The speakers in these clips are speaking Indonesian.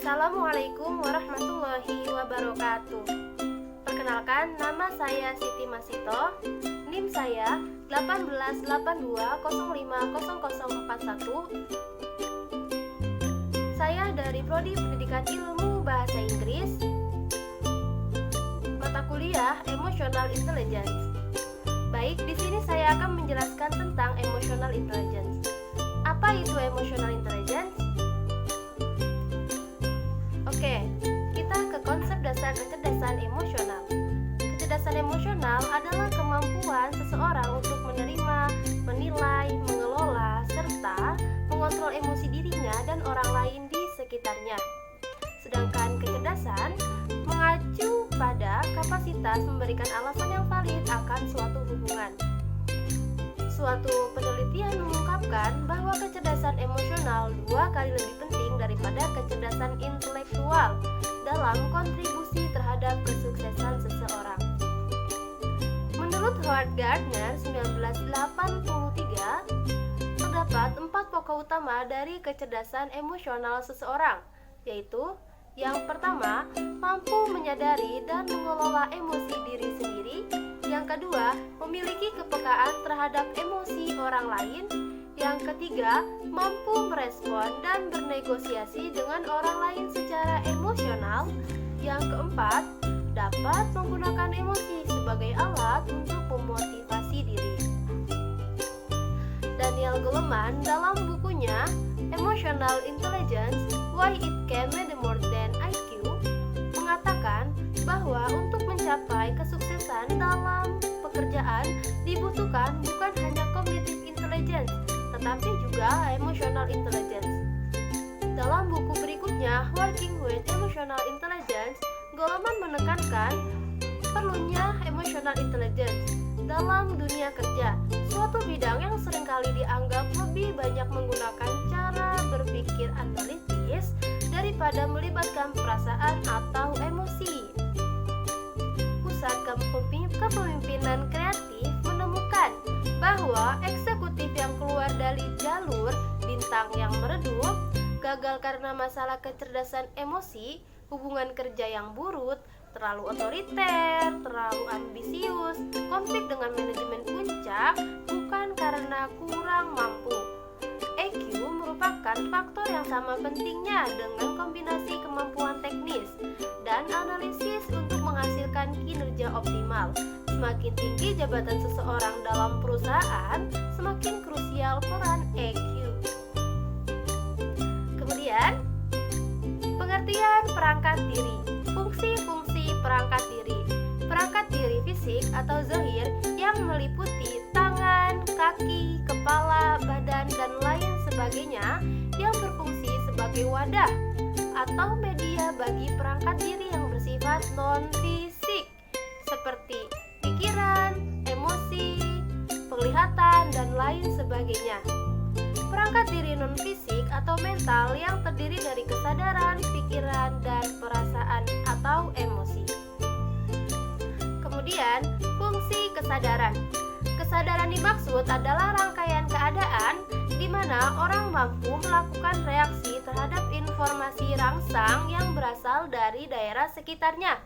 Assalamualaikum warahmatullahi wabarakatuh. Perkenalkan, nama saya Siti Masito. NIM saya 1882050041. Saya dari Prodi Pendidikan Ilmu Bahasa Inggris, mata kuliah Emotional Intelligence. Baik, di sini saya akan menjelaskan tentang Emotional Intelligence. Apa itu Emotional Intelligence? Oke, kita ke konsep dasar kecerdasan emosional. Kecerdasan emosional adalah kemampuan seseorang untuk menerima, menilai, mengelola, serta mengontrol emosi dirinya dan orang lain di sekitarnya. Sedangkan kecerdasan mengacu pada kapasitas memberikan alasan yang valid akan suatu hubungan. Suatu penelitian mengungkapkan bahwa kecerdasan emosional 2 kali lebih penting daripada kecerdasan intelektual dalam kontribusi terhadap kesuksesan seseorang. Menurut Howard Gardner 1983, terdapat 4 pokok utama dari kecerdasan emosional seseorang, yaitu yang pertama, mampu menyadari dan mengelola emosi diri sendiri. Yang kedua, memiliki kepekaan terhadap emosi orang lain. Yang ketiga, mampu merespon dan bernegosiasi dengan orang lain secara emosional. Yang keempat, dapat menggunakan emosi sebagai alat untuk memotivasi diri. Daniel Goleman dalam bukunya Emotional Intelligence, Why It Can Matter More Than IQ mengatakan bahwa untuk mencapai kesuksesan dalam pekerjaan dibutuhkan bukan hanya cognitive intelligence, tetapi juga emotional intelligence. Dalam buku berikutnya, Working with Emotional Intelligence, Goleman menekankan perlunya emotional intelligence dalam dunia kerja, suatu bidang yang seringkali dianggap lebih banyak menggunakan cara berpikir analitis daripada melibatkan perasaan atau emosi. Pusat Kepemimpinan Kreatif menemukan bahwa eksekutif yang keluar dari jalur bintang yang meredup, gagal karena masalah kecerdasan emosi, hubungan kerja yang buruk, terlalu otoriter, terlalu ambisius, konflik dengan manajemen puncak, bukan karena kurang mampu. EQ merupakan faktor yang sama pentingnya dengan kombinasi kemampuan teknis dan analisis untuk menghasilkan kinerja optimal. Semakin tinggi jabatan seseorang dalam perusahaan, semakin krusial peran EQ. Kemudian, pengertian perangkat diri. Fungsi-fungsi perangkat diri. Perangkat diri fisik atau zahir yang meliputi tangan, kaki, kepala, badan, dan lain sebagainya yang berfungsi sebagai wadah atau media bagi perangkat diri yang bersifat non-fisik seperti pikiran, emosi, penglihatan, dan lain sebagainya. Perangkat diri non-fisik atau mental yang terdiri dari kesadaran, pikiran, dan perasaan atau emosi. Kemudian, fungsi kesadaran. Kesadaran dimaksud adalah rangkaian keadaan di mana orang mampu melakukan reaksi terhadap informasi rangsang yang berasal dari daerah sekitarnya.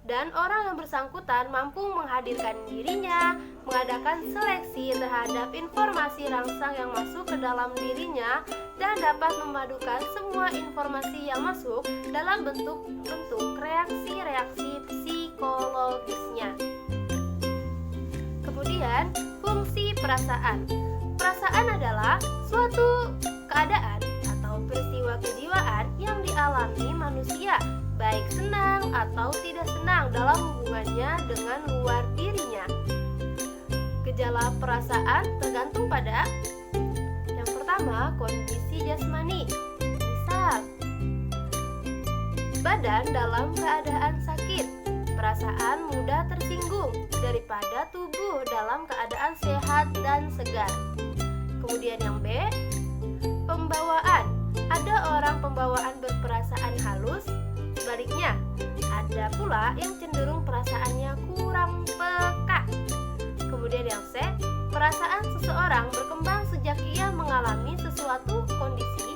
Dan orang yang bersangkutan mampu menghadirkan dirinya, mengadakan seleksi terhadap informasi rangsang yang masuk ke dalam dirinya, dan dapat memadukan semua informasi yang masuk dalam bentuk-bentuk reaksi-reaksi psikologisnya. Kemudian, fungsi perasaan. Perasaan adalah suatu keadaan atau peristiwa kejiwaan yang dialami manusia, baik senang atau tidak senang dalam hubungannya dengan luar dirinya. Gejala perasaan tergantung pada yang pertama, kondisi jasmani. Misal, badan dalam keadaan sakit, perasaan mudah tersinggung daripada tubuh dalam keadaan sehat dan segar. Kemudian yang B, pembawaan. Ada orang pembawaan berperasaan halus, sebaliknya ada pula yang cenderung perasaannya kurang peka. Kemudian yang C, perasaan seseorang berkembang sejak ia mengalami sesuatu kondisi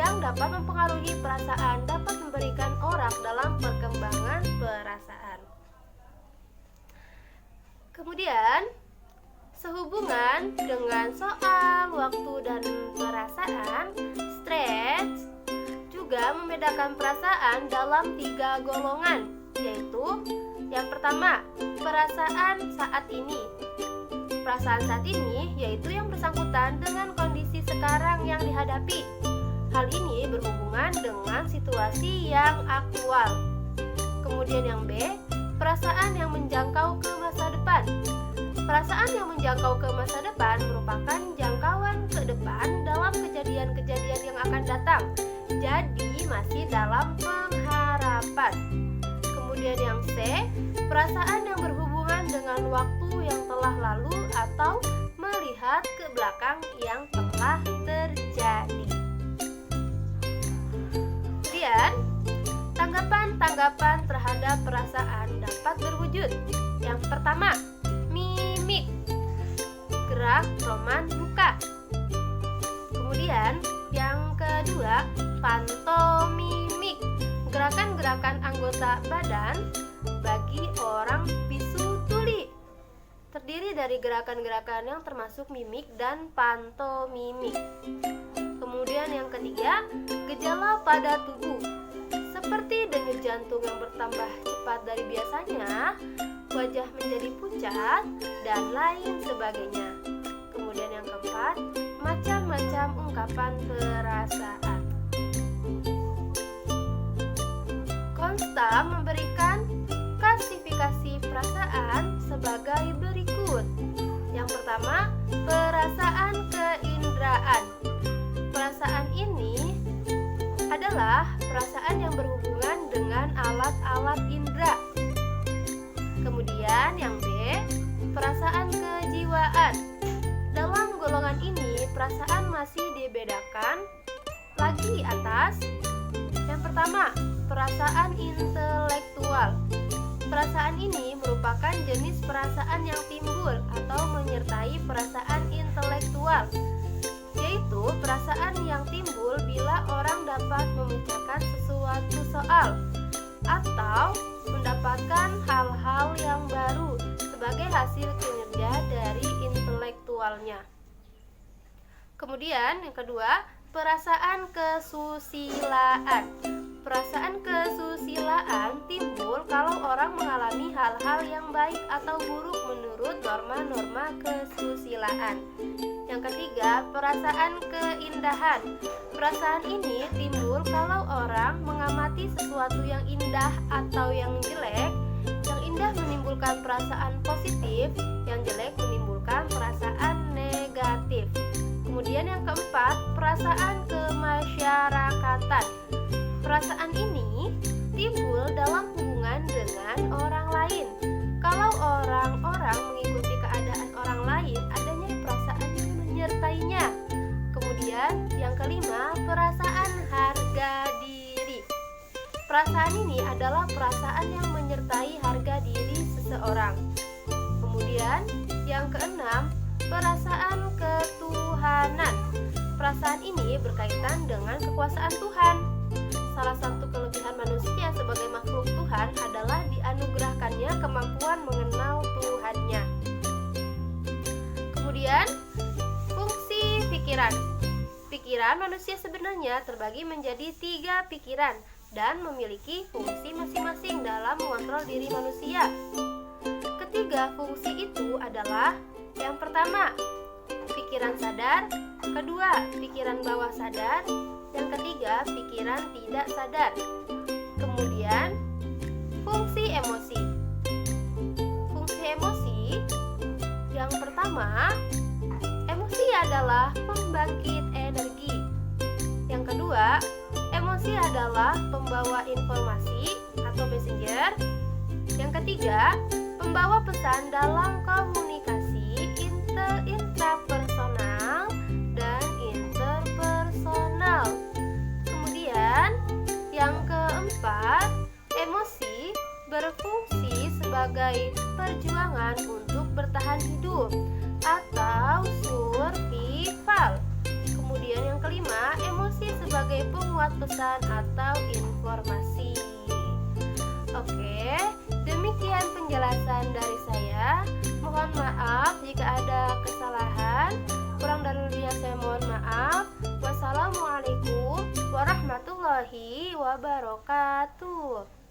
yang dapat mempengaruhi perasaan dapat memberikan orang dalam perkembangan perasaan. Kemudian, sehubungan dengan soal waktu dan perasaan, Stretch juga membedakan perasaan dalam 3 golongan, yaitu yang pertama, perasaan saat ini. Perasaan saat ini yaitu yang bersangkutan dengan kondisi sekarang yang dihadapi. Hal ini berhubungan dengan situasi yang aktual. Kemudian yang B, perasaan yang menjangkau ke masa depan. Perasaan yang menjangkau ke masa depan merupakan jangkauan ke depan dalam kejadian-kejadian yang akan datang. Jadi masih dalam pengharapan. Kemudian yang C, perasaan yang berhubungan dengan waktu yang telah lalu atau melihat ke belakang yang telah terjadi. Kemudian, tanggapan-tanggapan terhadap perasaan dapat berwujud. Yang pertama, mimik, gerak roman muka. Kemudian, yang kedua, pantomimik, gerakan-gerakan anggota badan bagi orang bisu tuli. Terdiri dari gerakan-gerakan yang termasuk mimik dan pantomimik. Kemudian yang ketiga, gejala pada tubuh. Seperti denyut jantung yang bertambah cepat dari biasanya, wajah menjadi pucat, dan lain sebagainya. Kemudian yang keempat, macam-macam ungkapan perasaan. Konsta memberikan klasifikasi perasaan sebagai berikut. Yang pertama, perasaan keindraan. Perasaan ini adalah perasaan yang berhubungan dengan alat-alat indera. Kemudian yang B, perasaan kejiwaan. Dalam golongan ini, perasaan masih dibedakan lagi atas. Yang pertama, perasaan intelektual. Perasaan ini merupakan jenis perasaan yang timbul atau menyertai perasaan intelektual, yaitu perasaan yang timbul bila orang dapat memecahkan sesuatu soal atau mendapatkan hal-hal yang baru sebagai hasil kinerja dari intelektualnya. Kemudian yang kedua, perasaan kesusilaan. Perasaan kesusilaan timbul kalau orang mengalami hal-hal yang baik atau buruk menurut norma-norma kesusilaan. Yang ketiga, perasaan keindahan. Perasaan ini timbul kalau orang mengamati sesuatu yang indah atau yang jelek. Yang indah menimbulkan perasaan positif, yang jelek menimbulkan perasaan negatif. Kemudian yang keempat, perasaan kemasyarakatan. Perasaan ini timbul dalam hubungan dengan orang lain. Kalau orang-orang mengikuti keadaan orang lain, adanya perasaan yang menyertainya. Kemudian yang kelima, perasaan harga diri. Perasaan ini adalah perasaan yang menyertai harga diri seseorang. Kemudian yang keenam, perasaan ketuhanan. Perasaan ini berkaitan dengan kekuasaan Tuhan. Salah satu kelebihan manusia sebagai makhluk Tuhan adalah dianugerahkannya kemampuan mengenal Tuhannya. Kemudian, fungsi pikiran. Pikiran manusia sebenarnya terbagi menjadi 3 pikiran dan memiliki fungsi masing-masing dalam mengontrol diri manusia. Ketiga fungsi itu adalah yang pertama, pikiran sadar, kedua, pikiran bawah sadar, yang ketiga, pikiran tidak sadar. Kemudian, fungsi emosi. Fungsi emosi yang pertama, emosi adalah pembangkit energi. Yang kedua, emosi adalah pembawa informasi atau messenger. Yang ketiga, pembawa pesan dalam komunikasi intrapersonal dan interpersonal. Kemudian, yang keempat, emosi berfungsi sebagai perjuangan untuk bertahan hidup atau survival. Kemudian yang kelima, emosi sebagai penguat pesan atau informasi. Oke, demikian penjelasan dari saya. Mohon maaf jika ada kesalahan. Kurang dan lebihnya saya mohon maaf. Wassalamualaikum warahmatullahi wabarakatuh.